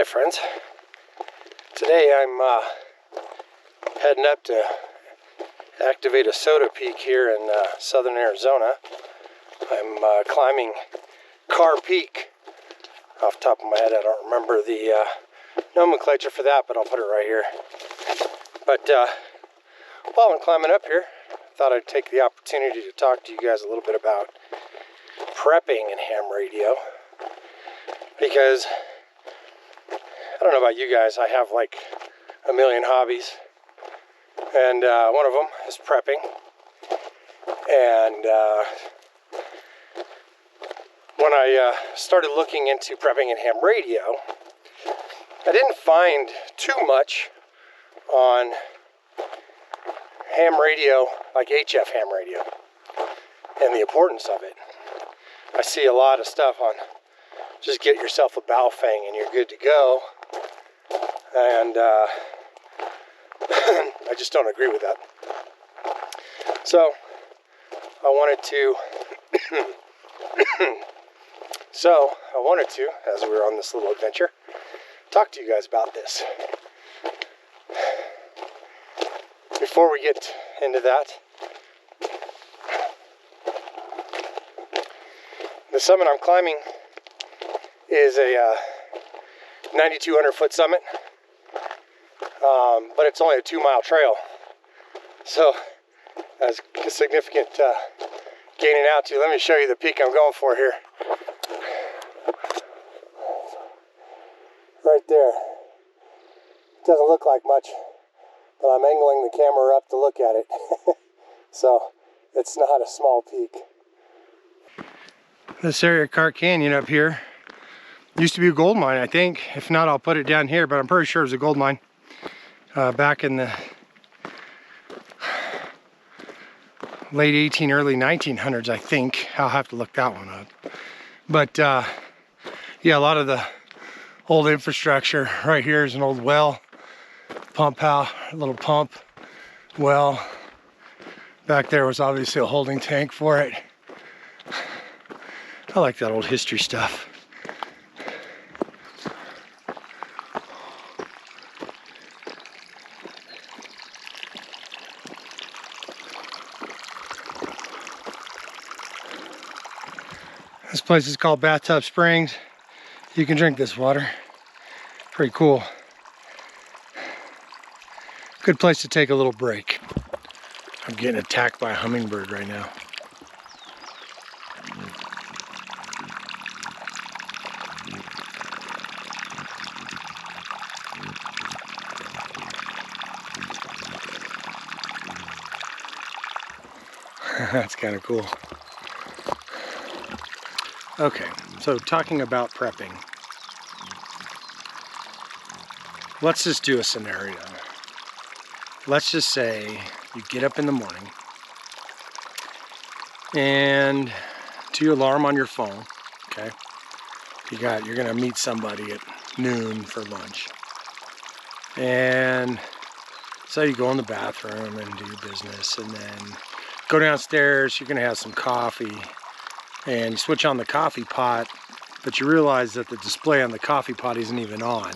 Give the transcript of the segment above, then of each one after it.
Hi friends, today I'm heading up to activate a SOTA peak here in southern Arizona. I'm climbing Carr Peak. Off the top of my head, I don't remember the nomenclature for that, but I'll put it right here. But while I'm climbing up here, I thought I'd take the opportunity to talk to you guys a little bit about prepping in ham radio, because I don't know about you guys, I have like a million hobbies, and one of them is prepping. And when I started looking into prepping in ham radio, I didn't find too much on ham radio, like HF ham radio, and the importance of it. I see a lot of stuff on just get yourself a bow fang and you're good to go. And I just don't agree with that. So I wanted to, as we were on this little adventure, talk to you guys about this. Before we get into that, the summit I'm climbing is a 9,200 foot summit, but it's only a 2-mile trail, so that's a significant gaining altitude. Let me show you the peak I'm going for here. Right there. Doesn't look like much, but I'm angling the camera up to look at it. So it's not a small peak. This area, Carr Canyon up here, used to be a gold mine, I think. If not, I'll put it down here, but I'm pretty sure it was a gold mine back in the late 18, early 1900s, I think. I'll have to look that one up. But yeah, a lot of the old infrastructure. Right here is an old well, pump house, a little pump well. Back there was obviously a holding tank for it. I like that old history stuff. This place is called Bathtub Springs. You can drink this water. Pretty cool. Good place to take a little break. I'm getting attacked by a hummingbird right now. That's kind of cool. Okay, so talking about prepping. Let's just do a scenario. Let's just say you get up in the morning and to your alarm on your phone, okay? You're gonna meet somebody at noon for lunch. And so you go in the bathroom and do your business, and then go downstairs, you're gonna have some coffee, and you switch on the coffee pot, but you realize that the display on the coffee pot isn't even on.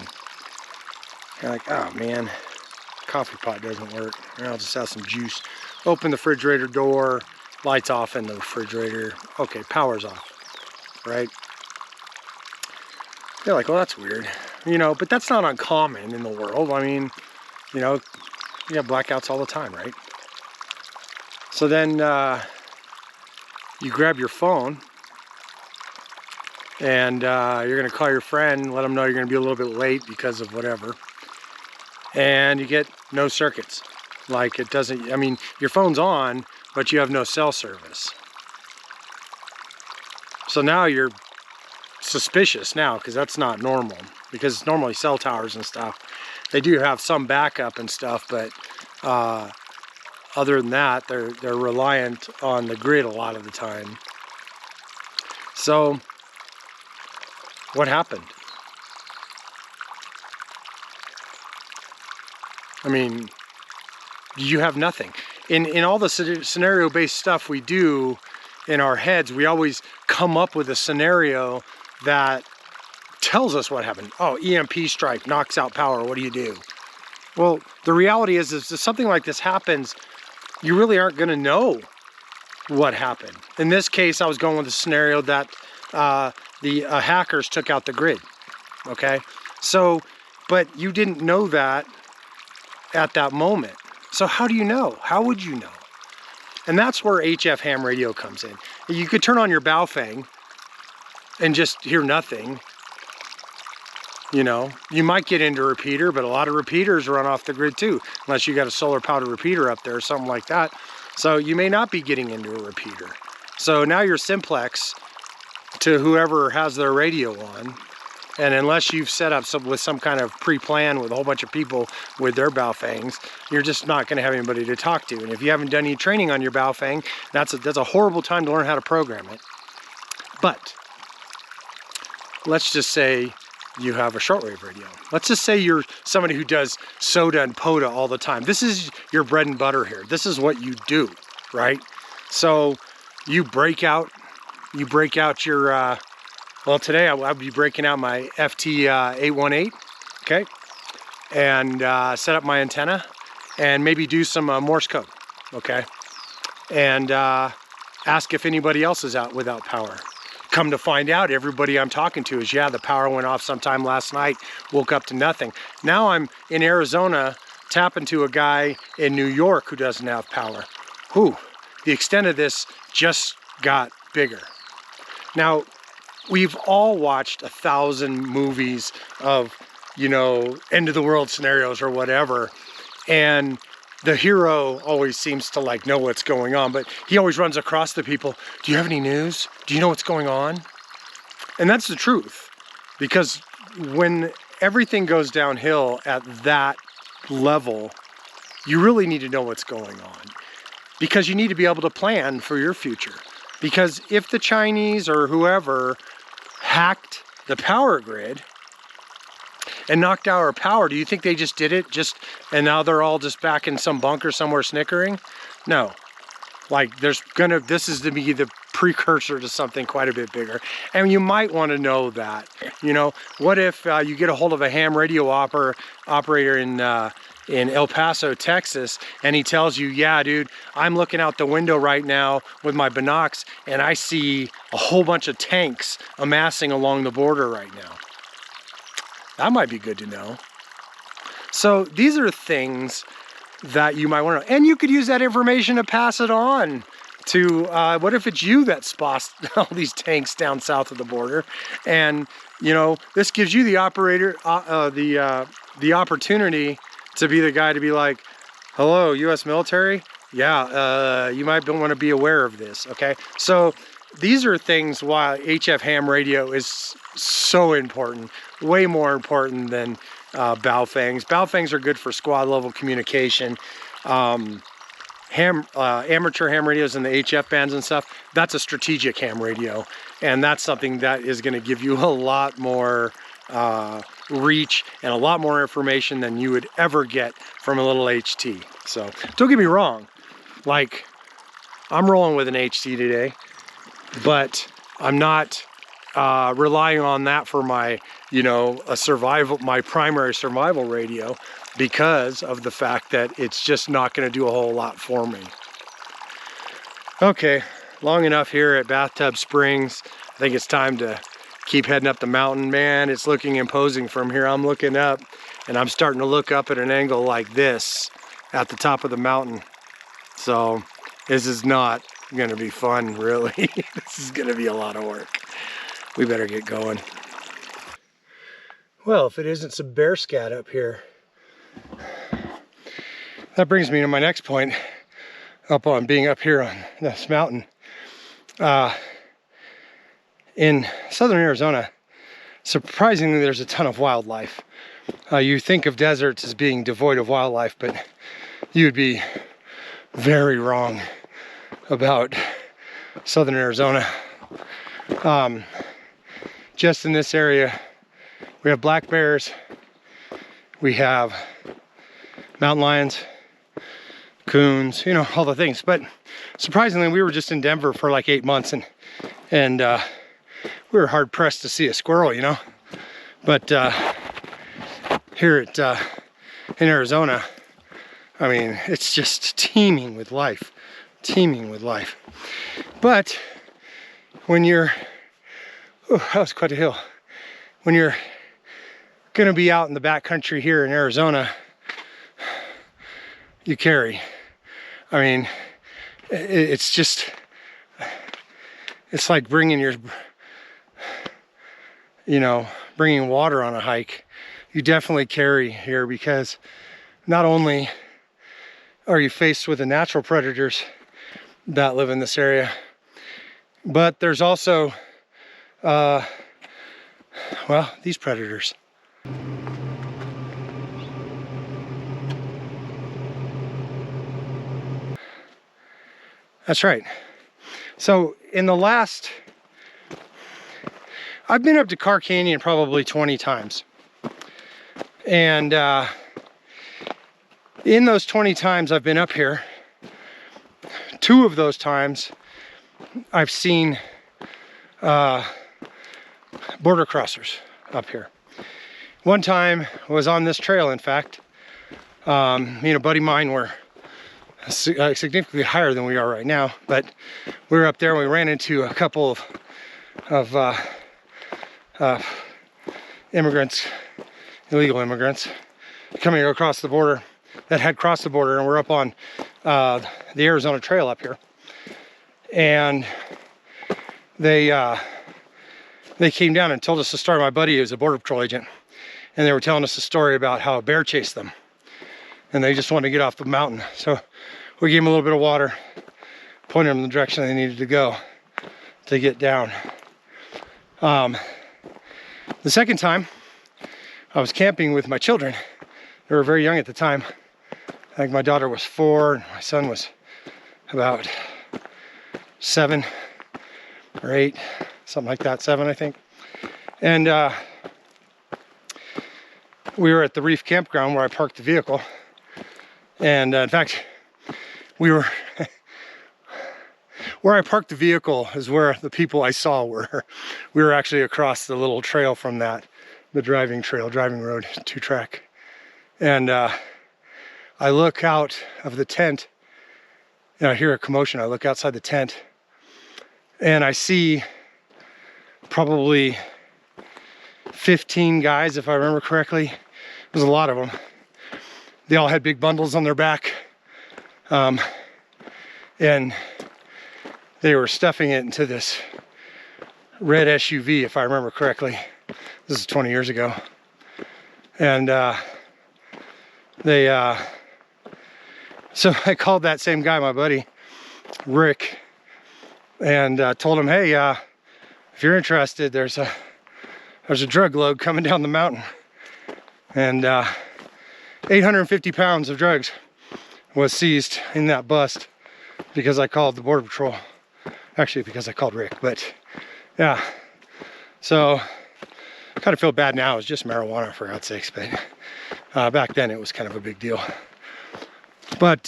You're like, oh man, coffee pot doesn't work. I'll just have some juice. Open the refrigerator door, lights off in the refrigerator. Okay, power's off, right? You're like, well, that's weird. You know, but that's not uncommon in the world. I mean, you know, you have blackouts all the time, right? So then you grab your phone and you're gonna call your friend, let them know you're gonna be a little bit late because of whatever. And you get no circuits. Like it doesn't, I mean, your phone's on, but you have no cell service. So now you're suspicious now, because that's not normal. Because normally cell towers and stuff, they do have some backup and stuff, but other than that, they're reliant on the grid a lot of the time. So what happened? I mean, you have nothing. In all the scenario-based stuff we do in our heads, we always come up with a scenario that tells us what happened. Oh, EMP strike knocks out power. What do you do? Well, the reality is if something like this happens, you really aren't going to know what happened. In this case, I was going with a scenario that the hackers took out the grid. Okay, so, but you didn't know that at that moment. So how do you know? How would you know? And that's where HF ham radio comes in. You could turn on your Baofeng and just hear nothing. You know, you might get into a repeater, but a lot of repeaters run off the grid too, unless you got a solar powered repeater up there or something like that. So you may not be getting into a repeater. So now you're simplex to whoever has their radio on. And unless you've set up with some kind of pre-plan with a whole bunch of people with their Baofengs, you're just not going to have anybody to talk to. And if you haven't done any training on your Baofeng, that's a horrible time to learn how to program it. But let's just say you have a shortwave radio. Let's just say you're somebody who does SOTA and POTA all the time. This is your bread and butter here. This is what you do, right? So you break out your well, today I'll be breaking out my FT818, okay, and set up my antenna and maybe do some Morse code, okay, and ask if anybody else is out without power. Come to find out, everybody I'm talking to is, yeah, the power went off sometime last night, woke up to nothing. Now I'm in Arizona tapping to a guy in New York who doesn't have power. Whew, the extent of this just got bigger. Now, we've all watched 1,000 movies of, you know, end of the world scenarios or whatever, and the hero always seems to like know what's going on, but he always runs across the people. Do you have any news? Do you know what's going on? And that's the truth, because when everything goes downhill at that level, you really need to know what's going on, because you need to be able to plan for your future. Because if the Chinese or whoever hacked the power grid and knocked out our power, do you think they just did it and now they're all just back in some bunker somewhere snickering? No. Like, this is to be the precursor to something quite a bit bigger. And you might want to know that. You know, what if you get a hold of a ham radio operator in El Paso, Texas, and he tells you, yeah, dude, I'm looking out the window right now with my binocs and I see a whole bunch of tanks amassing along the border right now. That might be good to know. So these are things that you might want to know. And you could use that information to pass it on to, what if it's you that spots all these tanks down south of the border? And, you know, this gives you the opportunity to be the guy to be like, hello, U.S. military? Yeah, you might want to be aware of this, okay? So these are things why HF ham radio is so important, way more important than Baofengs. Baofengs are good for squad level communication. Amateur ham radios in the HF bands and stuff, that's a strategic ham radio. And that's something that is going to give you a lot more reach and a lot more information than you would ever get from a little HT. So don't get me wrong, like, I'm rolling with an HT today, but I'm not relying on that for my, you know, my primary survival radio, because of the fact that it's just not going to do a whole lot for me. Okay, long enough here at Bathtub Springs. I think it's time to keep heading up the mountain. Man, it's looking imposing from here. I'm looking up and I'm starting to look up at an angle like this at the top of the mountain. So this is not going to be fun, really. This is going to be a lot of work. We better get going. Well, if it isn't some bear scat up here. That brings me to my next point, being up here on this mountain. In southern Arizona, surprisingly, there's a ton of wildlife. You think of deserts as being devoid of wildlife, but you'd be very wrong about southern Arizona. Just in this area, we have black bears, we have mountain lions, coons, you know, all the things. But surprisingly, we were just in Denver for like 8 months, and we were hard pressed to see a squirrel, you know. But here at in Arizona, I mean, it's just teeming with life, teeming with life. But when you're, oh, that was quite a hill. When you're gonna be out in the backcountry here in Arizona, you carry. I mean, it's just, it's like bringing your, you know, bringing water on a hike. You definitely carry here, because not only are you faced with the natural predators that live in this area, but there's also, well, these predators. That's right. So in the last, I've been up to Carr Canyon probably 20 times. And in those 20 times I've been up here, 2 of those times I've seen border crossers up here. One time was on this trail, in fact. Me and a buddy of mine were significantly higher than we are right now, but we were up there and we ran into a couple of immigrants, illegal immigrants, coming across the border, that had crossed the border, and we're up on the Arizona Trail up here. And they came down and told us a story. My buddy is a Border Patrol agent, and they were telling us a story about how a bear chased them, and they just wanted to get off the mountain. So we gave them a little bit of water, pointed them in the direction they needed to go to get down. The second time, I was camping with my children. They were very young at the time. I think my daughter was 4 and my son was about 7 or 8, something like that, 7 I think. And we were at the Reef Campground where I parked the vehicle. And in fact, we were, where I parked the vehicle is where the people I saw were. We were actually across the little trail from that, the driving road, 2-track. And I look out of the tent and I hear a commotion. I look outside the tent and I see probably 15 guys, if I remember correctly. There's a lot of them. They all had big bundles on their back. And they were stuffing it into this red SUV, if I remember correctly. This is 20 years ago. And so I called that same guy, my buddy, Rick, and told him, hey, if you're interested, there's a drug load coming down the mountain. And 850 pounds of drugs was seized in that bust because I called the Border Patrol. Actually, because I called Rick, but yeah. So I kind of feel bad now. It's just marijuana, for God's sakes, but back then it was kind of a big deal. But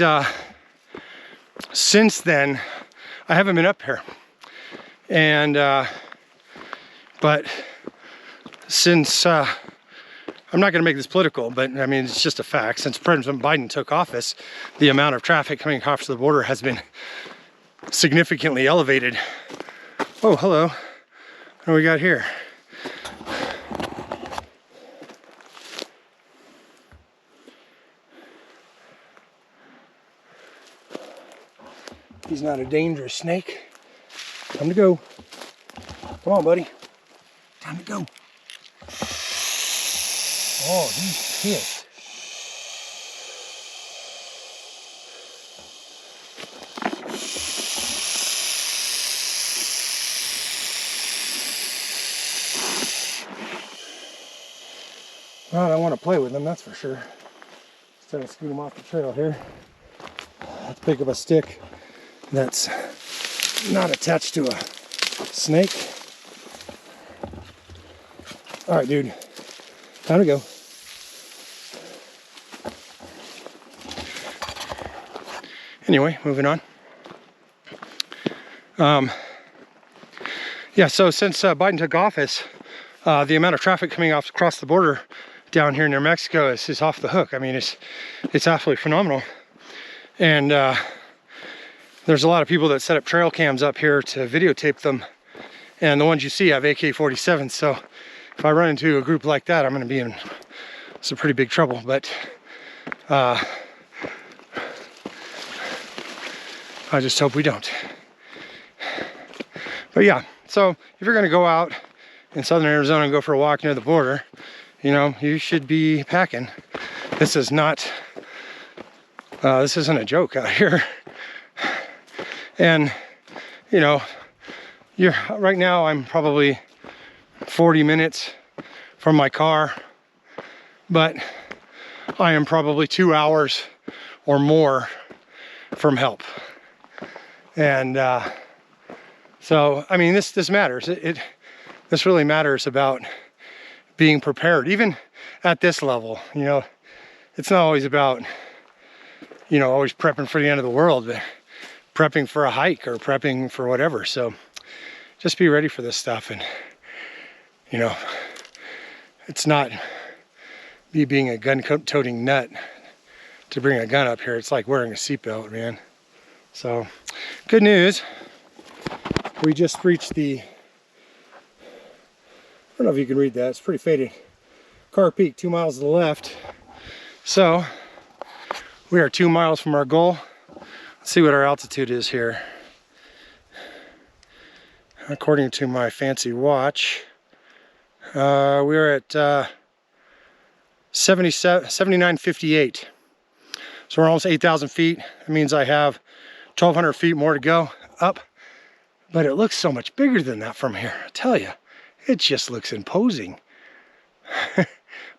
since then, I haven't been up here. And but since I'm not going to make this political, but I mean, it's just a fact. Since President Biden took office, the amount of traffic coming across the border has been significantly elevated. Oh, hello. What do we got here? He's not a dangerous snake. Time to go. Come on, buddy. Time to go. Oh, he's pissed. Well, I want to play with him, that's for sure. Instead of scoot him off the trail here. Let's pick up a stick that's not attached to a snake. All right, dude. Time to go. Anyway, moving on. Yeah, so since Biden took office, the amount of traffic coming across the border down here near Mexico is off the hook. I mean, it's absolutely phenomenal. And there's a lot of people that set up trail cams up here to videotape them. And the ones you see have AK-47. So if I run into a group like that, I'm going to be in some pretty big trouble. But I just hope we don't. But yeah, so if you're going to go out in southern Arizona and go for a walk near the border, you know, you should be packing. This is not, this isn't a joke out here. And, you know, right now I'm probably 40 minutes from my car, but I am probably 2 hours or more from help. And so, I mean, this matters. This really matters about being prepared, even at this level. You know, it's not always about, you know, always prepping for the end of the world, but prepping for a hike or prepping for whatever. So just be ready for this stuff. And, you know, it's not me being a gun-toting nut to bring a gun up here. It's like wearing a seatbelt, man. So, good news. We just reached the, I don't know if you can read that, it's pretty faded. Carr Peak, 2 miles to the left. So, we are 2 miles from our goal. Let's see what our altitude is here. According to my fancy watch, we're at 79.58. So we're almost 8,000 feet. That means I have 1,200 feet more to go up. But it looks so much bigger than that from here. I tell you, it just looks imposing.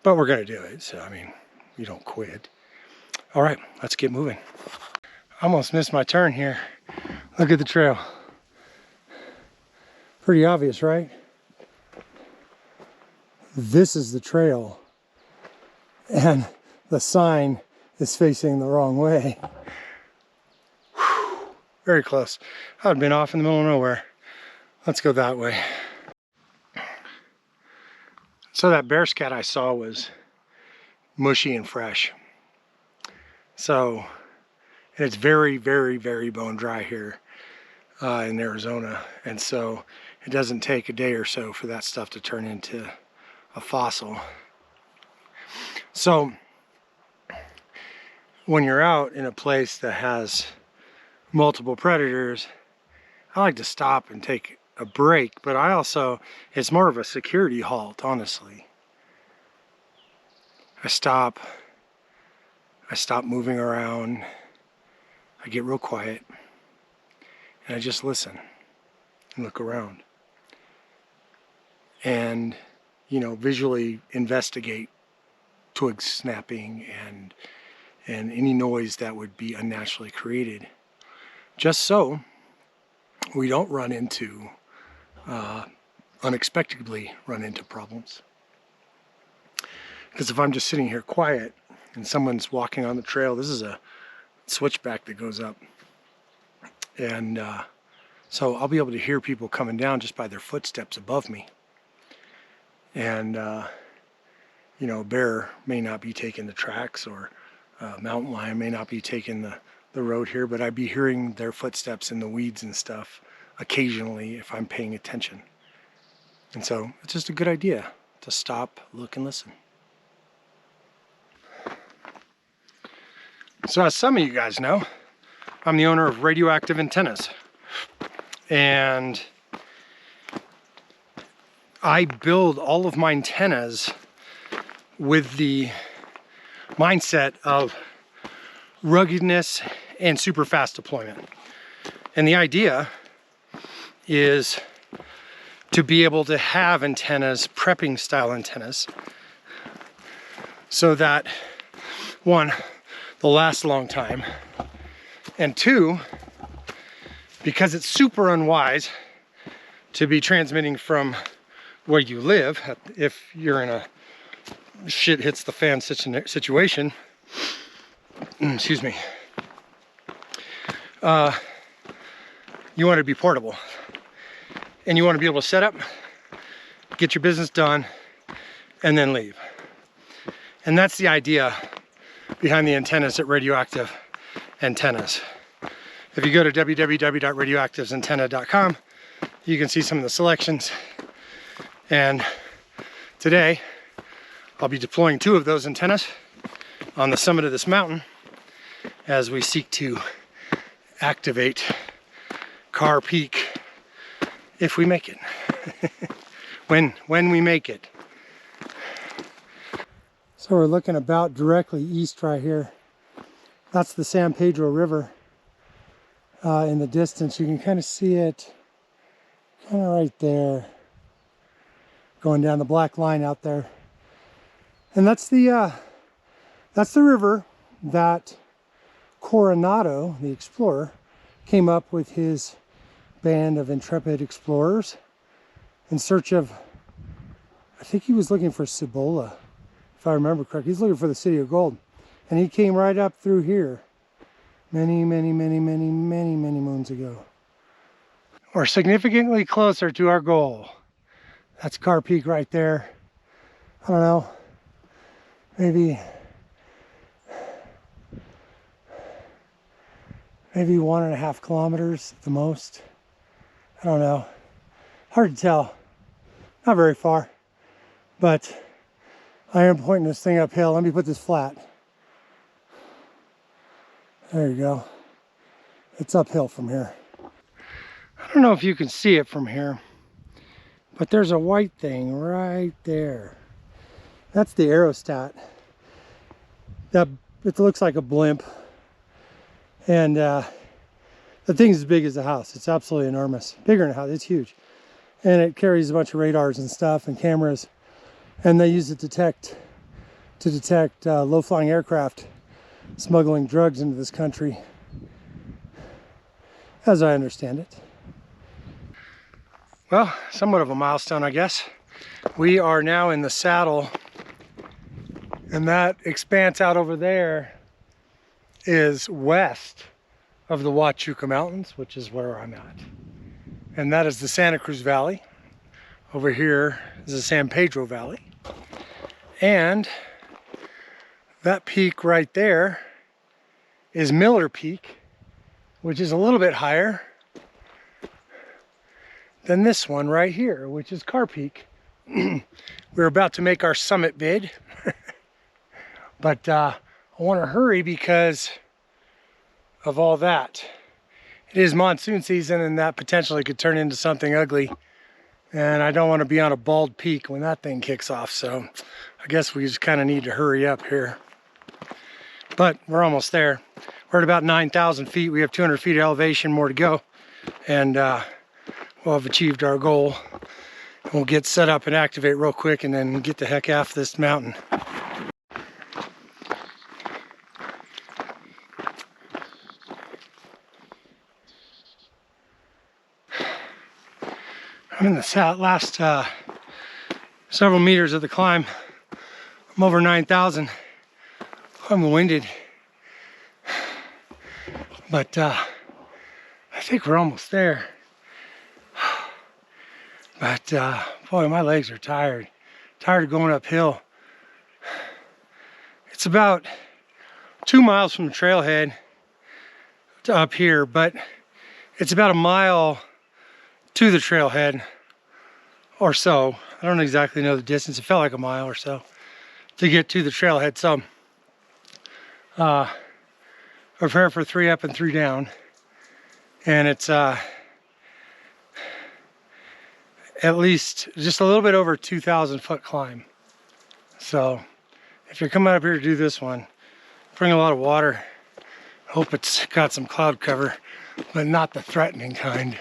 But we're gonna do it. So, I mean, you don't quit. All right, let's get moving. Almost missed my turn here. Look at the trail. Pretty obvious, right? This is the trail. And the sign is facing the wrong way. Whew, very close. I'd been off in the middle of nowhere. Let's go that way. So that bear scat I saw was mushy and fresh. So, and it's very, very, very bone dry here in Arizona. And so it doesn't take a day or so for that stuff to turn into a fossil. So when you're out in a place that has multiple predators, I like to stop and take a break, but I also, it's more of a security halt, honestly. I stop moving around, I get real quiet, and I just listen and look around. And, you know, visually investigate twig snapping and any noise that would be unnaturally created, just so we don't run into unexpectedly run into problems. Because if I'm just sitting here quiet and someone's walking on the trail, this is a switchback that goes up, and so I'll be able to hear people coming down just by their footsteps above me. And you know, a bear may not be taking the tracks, or a mountain lion may not be taking the road here, but I'd be hearing their footsteps in the weeds and stuff occasionally if I'm paying attention. And so it's just a good idea to stop, look, and listen. So as some of you guys know, I'm the owner of Radioactive Antennas. And I build all of my antennas with the mindset of ruggedness and super fast deployment. And the idea is to be able to have antennas, prepping style antennas, so that one, they'll last a long time, and two, because it's super unwise to be transmitting from where you live if you're in a shit hits the fan situation. Excuse me. You want to be portable, and you want to be able to set up get your business done, and then leave. And that's the idea behind the antennas at Radioactive Antennas. If you go to www.radioactivesantenna.com, you can see some of the selections. And today, I'll be deploying 2 of those antennas on the summit of this mountain as we seek to activate Carr Peak, if we make it. when we make it. So we're looking about directly east right here. That's the San Pedro River in the distance. You can kind of see it kind of right there, going down the black line out there. And that's the river that Coronado, the explorer, came up with his band of intrepid explorers in search of, I think he was looking for Cibola, if I remember correctly. He's looking for the city of gold. And he came right up through here many moons ago. We're significantly closer to our goal. That's Carr Peak right there. I don't know, maybe 1.5 kilometers at the most. I don't know. Hard to tell. Not very far. But I am pointing this thing uphill. Let me put this flat. There you go. It's uphill from here. I don't know if you can see it from here, but there's a white thing right there. That's the aerostat. It looks like a blimp. And the thing's as big as a house. It's absolutely enormous. Bigger than a house. It's huge. And it carries a bunch of radars and stuff and cameras. And they use it to detect low-flying aircraft smuggling drugs into this country, as I understand it. Well, somewhat of a milestone, I guess. We are now in the saddle, and that expanse out over there is west of the Huachuca Mountains, which is where I'm at. And that is the Santa Cruz Valley. Over here is the San Pedro Valley. And that peak right there is Miller Peak, which is a little bit higher than this one right here, which is Carr Peak. We're about to make our summit bid, but I want to hurry because of all that. It is monsoon season, and that potentially could turn into something ugly. And I don't want to be on a bald peak when that thing kicks off. So I guess we just kind of need to hurry up here. But we're almost there. We're at about 9,000 feet. We have 200 feet of elevation more to go. And we'll have achieved our goal. We'll get set up and activate real quick and then get the heck off this mountain. I'm in the last several meters of the climb. I'm over 9,000. I'm winded. But I think we're almost there. But boy, my legs are tired. Tired of going uphill. It's about 2 miles from the trailhead to up here, but it's about a mile to the trailhead or so. I don't exactly know the distance. It felt like a mile or so to get to the trailhead. So prepare for 3 up and 3 down. And it's at least just a little bit over 2,000 foot climb. So if you're coming up here to do this one, bring a lot of water. Hope it's got some cloud cover, but not the threatening kind.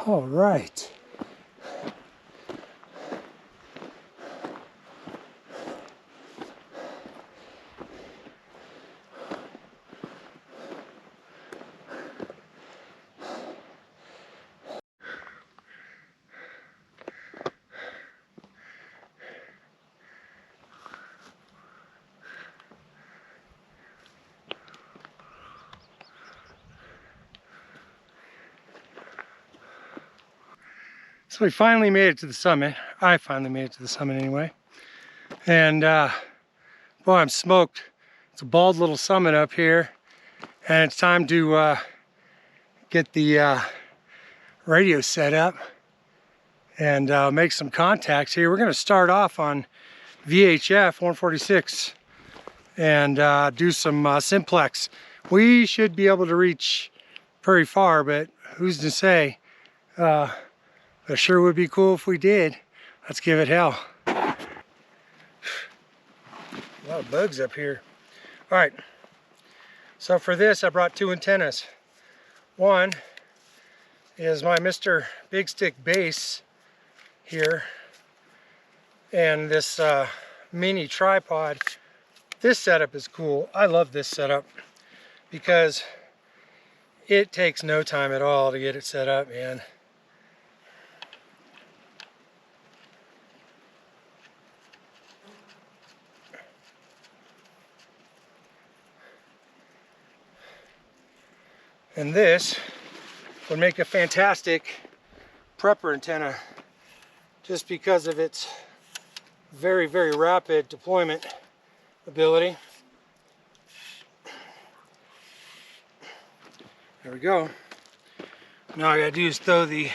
All right. So we finally made it to the summit. I finally made it to the summit anyway. And boy, I'm smoked. It's a bald little summit up here. And it's time to get the radio set up and make some contacts here. We're going to start off on VHF 146 and do some simplex. We should be able to reach pretty far, but who's to say? It sure would be cool if we did. Let's give it hell. A lot of bugs up here. All right, so for this I brought two antennas. One is my Mr. Big Stick base here, and this mini tripod. This setup is cool. I love this setup because it takes no time at all to get it set up, man. And this would make a fantastic prepper antenna just because of its very, very rapid deployment ability. There we go. Now all I gotta do is throw the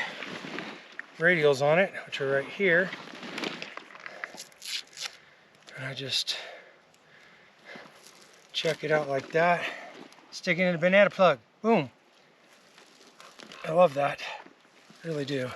radials on it, which are right here. And I just check it out like that. Stick it in a banana plug. Boom. I love that. I really do.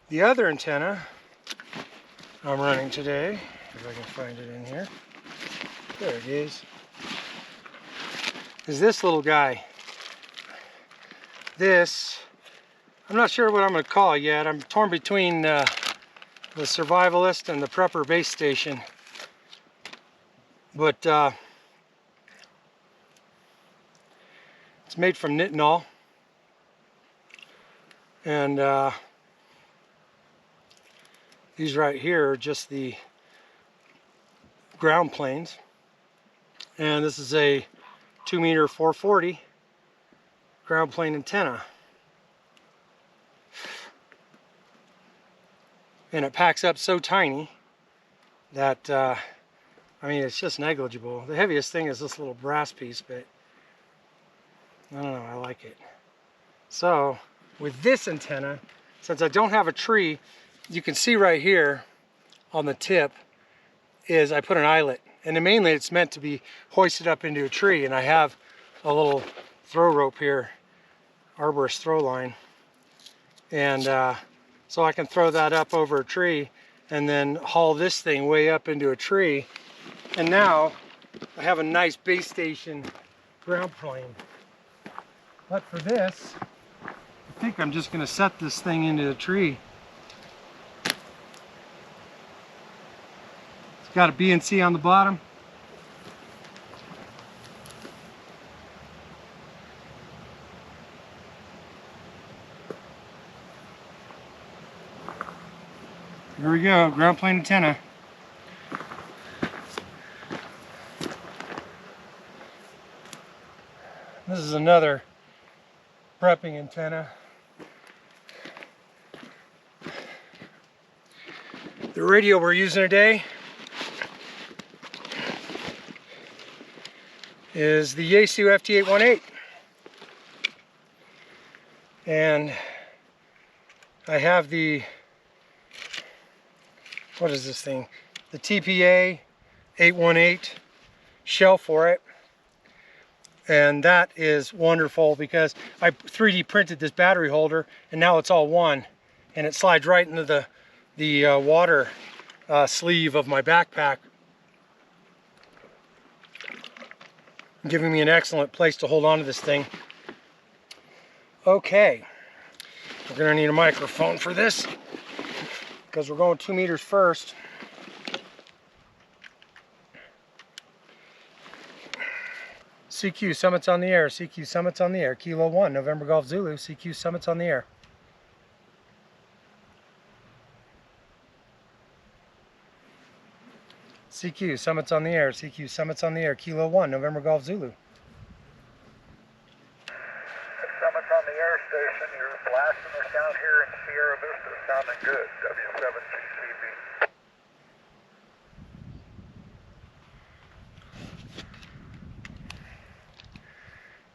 The other antenna I'm running today, if I can find it in here. There it is this little guy. This, I'm not sure what I'm going to call it yet. I'm torn between the Survivalist and the Prepper base station. But it's made from Newhall. And these right here are just the ground planes. And this is a 2-meter 440 ground plane antenna. And it packs up so tiny that, I mean, it's just negligible. The heaviest thing is this little brass piece, but I don't know, I like it. So, with this antenna, since I don't have a tree, you can see right here on the tip is I put an eyelet. And then mainly it's meant to be hoisted up into a tree, and I have a little throw rope here, arborist throw line, and so I can throw that up over a tree and then haul this thing way up into a tree, and now I have a nice base station ground plane. But for this, I think I'm just going to set this thing into a tree. Got a BNC on the bottom. Here we go, ground plane antenna. This is another prepping antenna. The radio we're using today is the Yaesu FT818, and I have the, what is this thing? The TPA 818 shell for it, and that is wonderful because I 3D printed this battery holder, and now it's all one, and it slides right into the water sleeve of my backpack, giving me an excellent place to hold on to this thing. Okay, we're gonna need a microphone for this because we're going 2 meters first. CQ, Summits on the air. CQ, Summits on the air. Kilo 1, November Golf Zulu. CQ, Summits on the air. CQ, Summits on the air. CQ, Summits on the air. Kilo 1, November Golf Zulu. Summits on the air station. You're blasting us down here in Sierra Vista. Sounding good. W7CCB.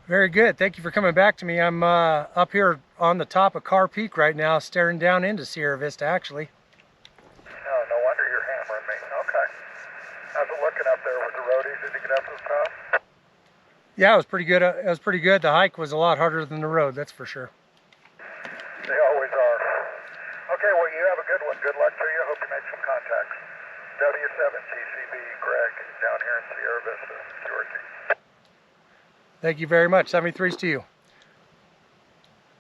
Very good. Thank you for coming back to me. I'm up here on the top of Carr Peak right now, staring down into Sierra Vista, actually. Oh, no wonder you're hammering me. Okay. How's it looking up there with the roadies? Did you get up to the top? Yeah, it was pretty good. It was pretty good. The hike was a lot harder than the road, that's for sure. They always are. Okay, well, you have a good one. Good luck to you. Hope you make some contacts. W7CCB, Greg, down here in Sierra Vista, Georgia. Thank you very much. 73's to you.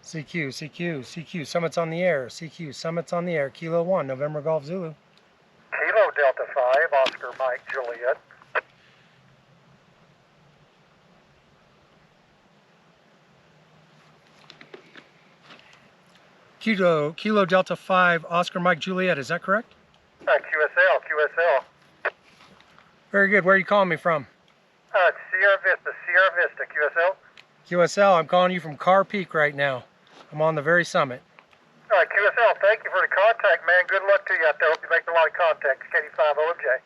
CQ, CQ, CQ, Summits on the air. CQ, Summits on the air. Kilo 1, November Golf Zulu. Kilo Delta 5, Oscar Mike Juliet. Kilo Delta 5, Oscar Mike Juliet, is that correct? QSL. Very good. Where are you calling me from? Sierra Vista, QSL. QSL, I'm calling you from Carr Peak right now. I'm on the very summit. All right, QSL, thank you for the contact, man. Good luck to you out there. Hope you make a lot of contacts. K5OJ.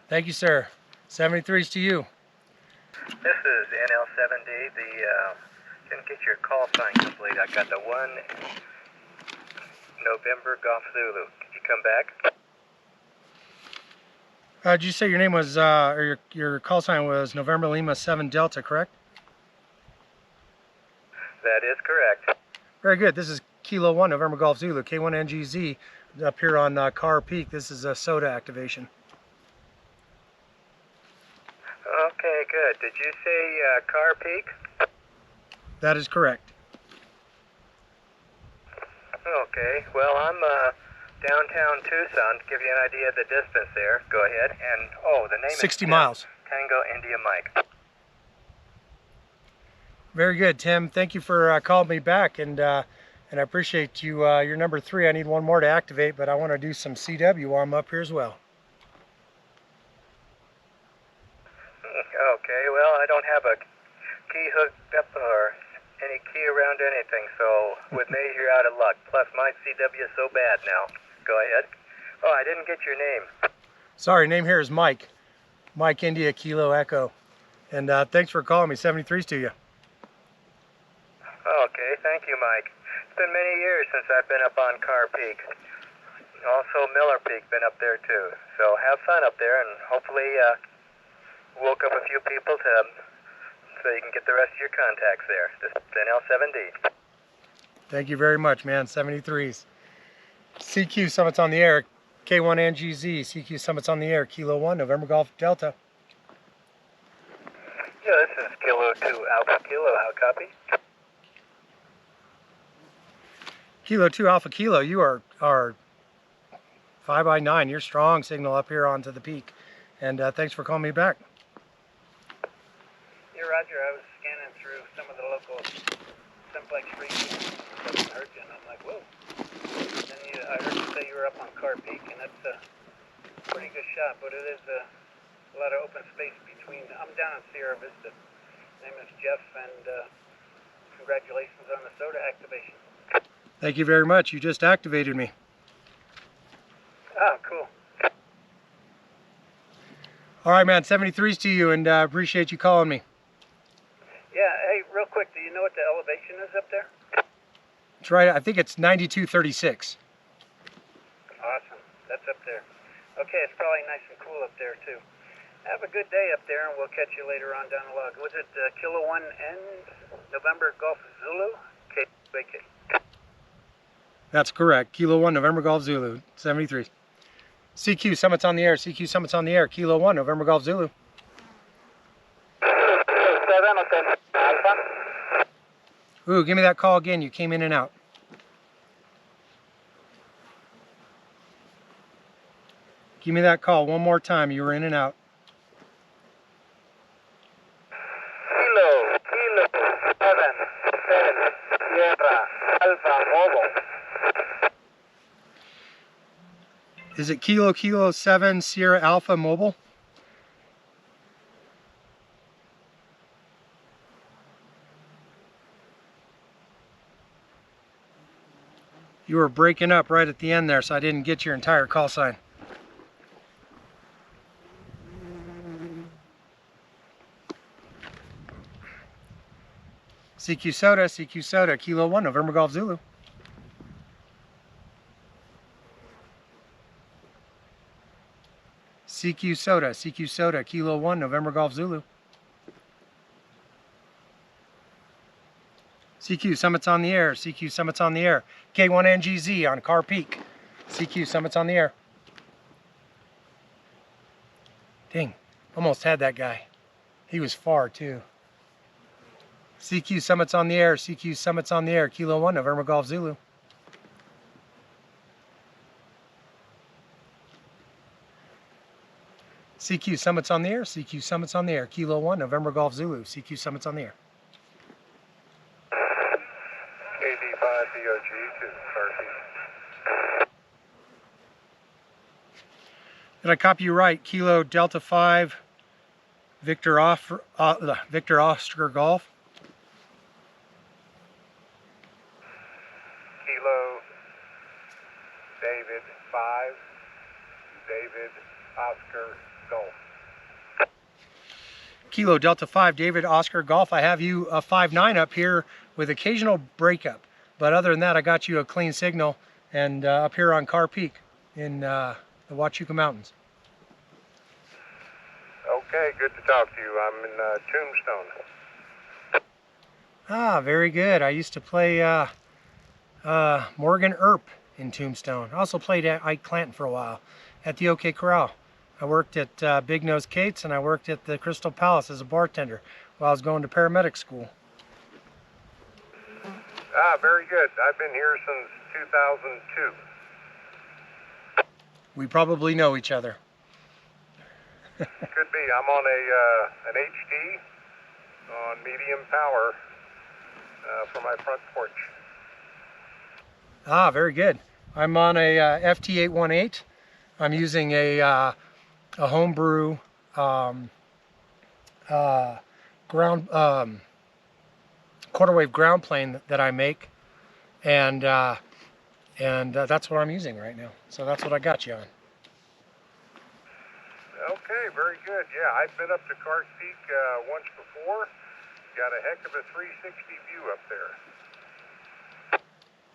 Thank you, sir. 73's to you. This is NL7D. Didn't get your call sign complete. I got the 1 November Golf Zulu. Did you come back? Did you say your name was, or your call sign was November Lima 7 Delta, correct? That is correct. Very good. This is Kilo 1, November Golf Zulu, K1NGZ, up here on Carr Peak. This is a SOTA activation. Okay, good. Did you say Carr Peak? That is correct. Okay, well, I'm downtown Tucson. To give you an idea of the distance there, go ahead. And, the name 60 is miles. Tango India Mike. Very good, Tim. Thank you for calling me back, and I appreciate you. You're number 3. I need one more to activate, but I want to do some CW while I'm up here as well. Okay, well, I don't have a key hooked up or any key around anything, so with me, you're out of luck. Plus, my CW is so bad now. Go ahead. Oh, I didn't get your name. Sorry, name here is Mike. Mike India Kilo Echo. And thanks for calling me. 73's to you. Okay, thank you, Mike. It's been many years since I've been up on Carr Peak. Also, Miller Peak, been up there too. So have fun up there, and hopefully woke up a few people so you can get the rest of your contacts there. This is NL7D. Thank you very much, man. 73's. CQ Summits on the air. K1NGZ. CQ Summits on the air. Kilo 1, November Golf Delta. Yeah, this is Kilo 2 Alpha Kilo. How copy? Kilo 2 Alpha Kilo. You are 5x9. You're strong signal up here onto the peak. And thanks for calling me back. Yeah, Roger, I was scanning through some of the local simplex regions, and I heard you, and I'm like, whoa. Then I heard you say you were up on Carr Peak, and that's a pretty good shot, but it is a lot of open space between. I'm down in Sierra Vista. My name is Jeff, and congratulations on the SOTA activation. Thank you very much. You just activated me. Oh, cool. All right, man. 73's to you, and appreciate you calling me. Yeah, hey, real quick, do you know what the elevation is up there? That's right. I think it's 9236. Awesome. That's up there. Okay, it's probably nice and cool up there, too. Have a good day up there, and we'll catch you later on down the log. Was it Kilo 1 and November Golf Zulu? K6DT. That's correct. Kilo 1, November Golf Zulu. 73. CQ Summits on the air. CQ Summits on the air. Kilo 1, November Golf Zulu. Ooh, give me that call again. You came in and out. Give me that call one more time. You were in and out. Kilo Sierra Alpha Mobile. Is it Kilo 7 Sierra Alpha Mobile? You were breaking up right at the end there, so I didn't get your entire call sign. CQ SOTA, Kilo 1, November Golf Zulu. CQ SOTA, Kilo 1, November Golf Zulu. CQ Summit's on the air, CQ Summit's on the air. K1NGZ on Carr Peak. CQ Summit's on the air. Dang, almost had that guy. He was far too. CQ Summit's on the air, CQ Summit's on the air. Kilo 1, November Golf Zulu. CQ Summit's on the air, CQ Summit's on the air. Kilo 1, November Golf Zulu. CQ Summit's on the air. KD5DOG to Carr Peak. Did I copy you right? Kilo Delta 5, Victor Oscar Golf. Kilo David 5, David Oscar Golf. Kilo Delta 5, David Oscar Golf. I have you a 5.9 up here with occasional breakup. But other than that, I got you a clean signal and up here on Carr Peak in the Huachuca Mountains. Okay, good to talk to you. I'm in Tombstone. Ah, very good. I used to play Morgan Earp in Tombstone. I also played at Ike Clanton for a while at the OK Corral. I worked at Big Nose Kate's and I worked at the Crystal Palace as a bartender while I was going to paramedic school. Ah, very good. I've been here since 2002. We probably know each other. Could be. I'm on an HD on medium power for my front porch. Ah, very good. I'm on a FT818. I'm using a homebrew quarter wave ground plane that I make, and that's what I'm using right now. So that's what I got you on. Okay, very good. Yeah, I've been up to Carr Peak once before. Got a heck of a 360 view up there.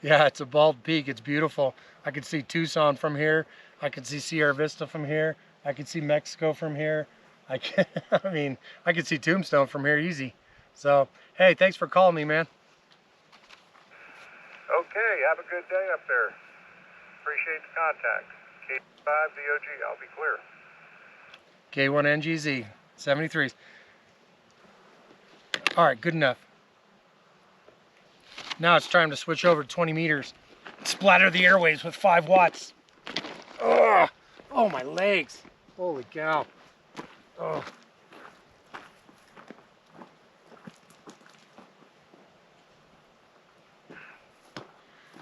Yeah, it's a bald peak. It's beautiful. I can see Tucson from here. I can see Sierra Vista from here. I can see Mexico from here. I mean, I can see Tombstone from here easy. So, hey, thanks for calling me, man. Okay, have a good day up there. Appreciate the contact. K5DOG, I'll be clear. K1NGZ, 73s. All right, good enough. Now it's time to switch over to 20 meters. Splatter the airwaves with 5 watts. Ugh. Oh, my legs. Holy cow. Oh.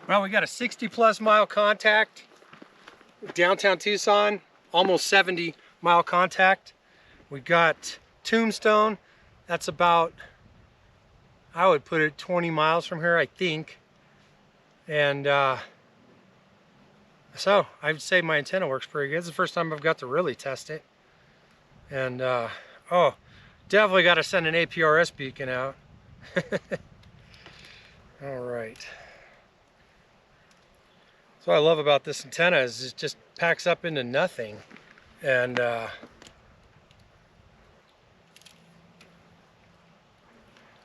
Well, we got a 60+ mile contact. Downtown Tucson, almost 70 mile contact. We got Tombstone. That's about, I would put it 20 miles from here, I think. And so I would say my antenna works pretty good. It's the first time I've got to really test it. And oh, definitely got to send an APRS beacon out. All right. So what I love about this antenna is it just packs up into nothing. And I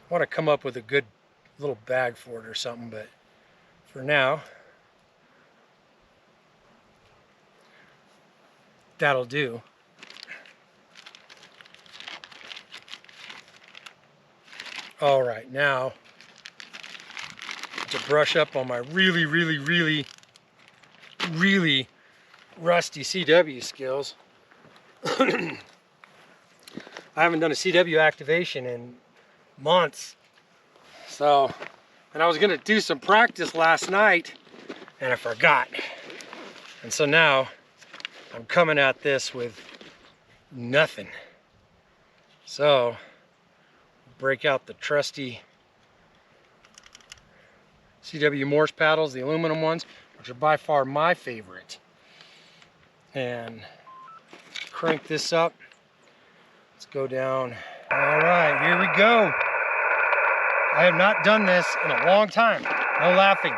want to come up with a good little bag for it or something, but for now, that'll do. All right, now to brush up on my really rusty CW skills. I haven't done a CW activation in months, so And I was gonna do some practice last night and I forgot. And so now I'm coming at this with nothing. So break out the trusty CW Morse paddles, the aluminum ones, which are by far my favorite. And crank this up. Let's go down. All right, here we go. I have not done this in a long time. No laughing.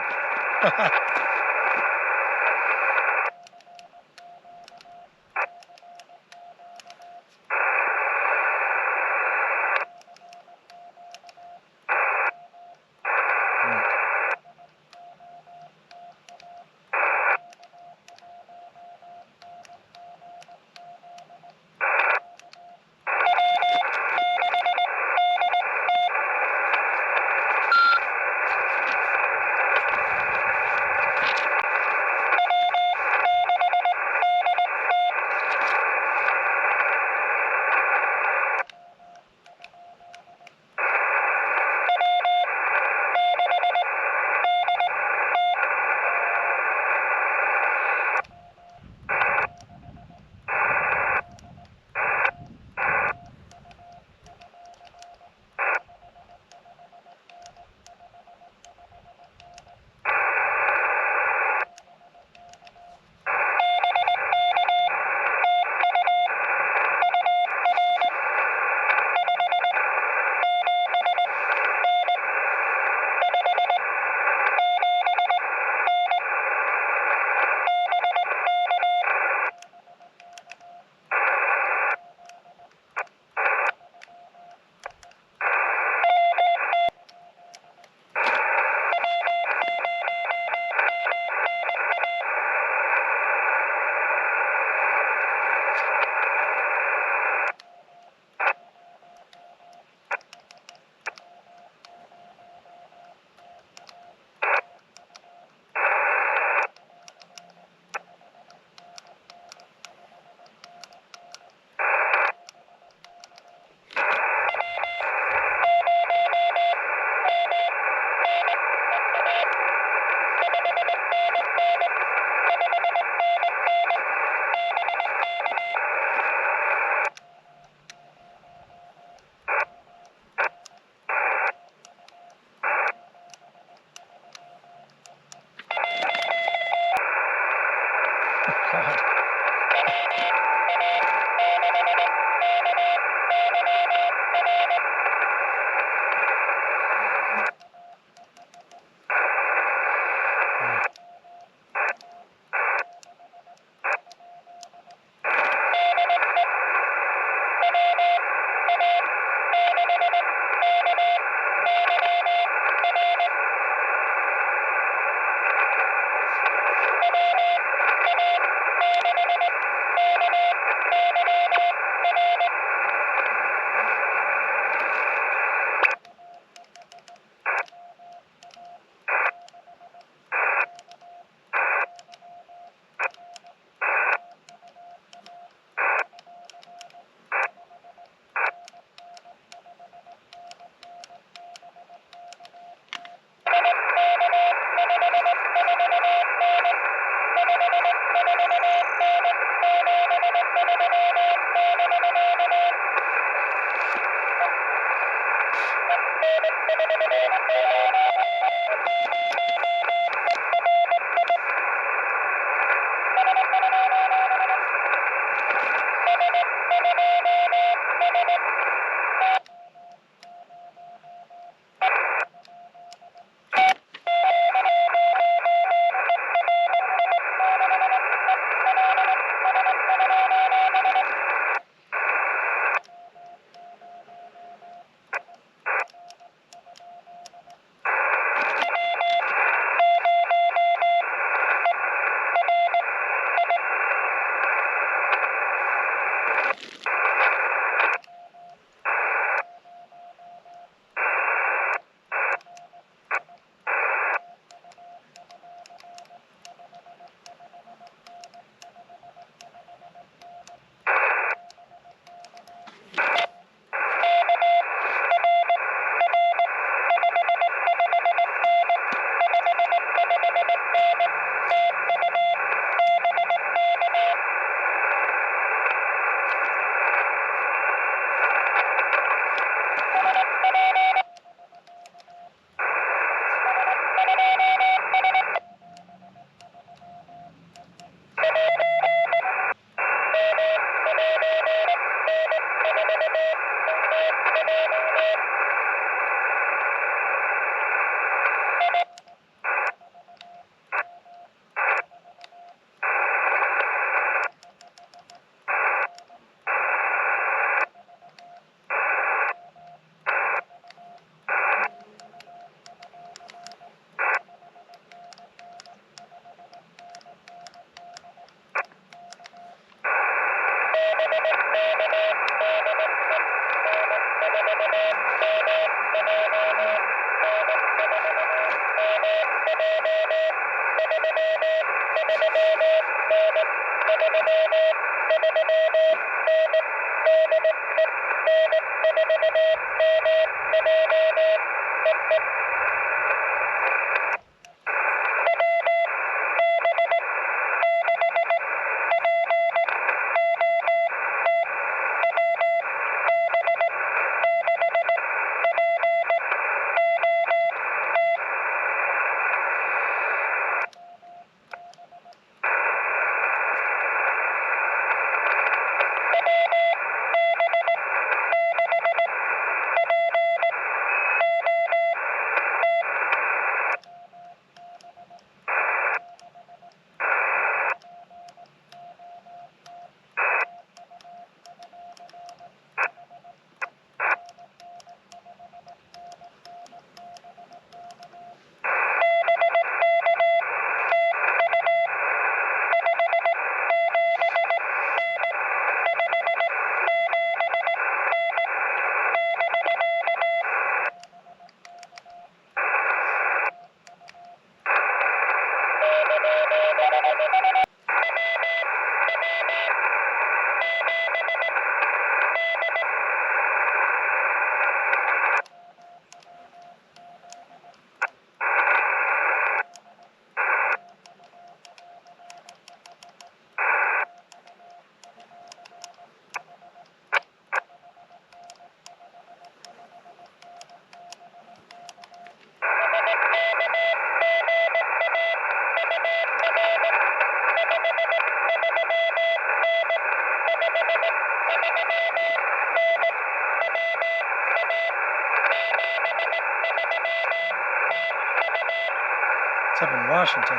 It's up in Washington.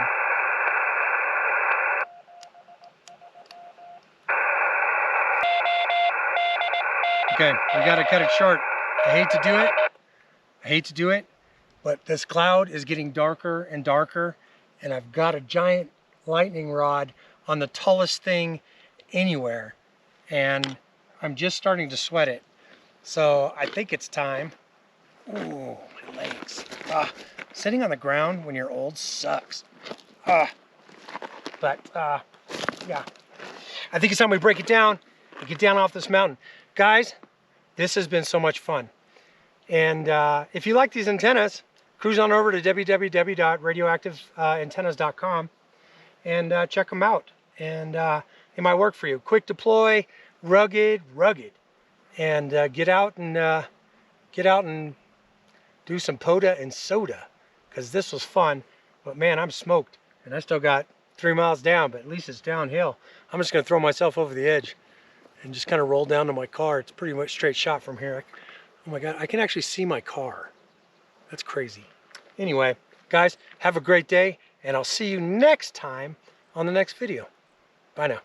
Okay, we gotta cut it short. I hate to do it, but this cloud is getting darker and darker, and I've got a giant lightning rod on the tallest thing anywhere, and I'm just starting to sweat it. So I think it's time. Ooh, my legs. Sitting on the ground when you're old sucks. Yeah. I think it's time we break it down and get down off this mountain. Guys, this has been so much fun. And if you like these antennas, cruise on over to www.radioactiveantennas.com and check them out. And it might work for you. Quick deploy, rugged, and get out and do some POTA and SOTA, because this was fun. But man, I'm smoked, and I still got 3 miles down, but at least it's downhill. I'm just gonna throw myself over the edge and just kind of roll down to my car. It's pretty much straight shot from here. Oh my God, I can actually see my car. That's crazy. Anyway, guys, have a great day, and I'll see you next time on the next video. Bye now.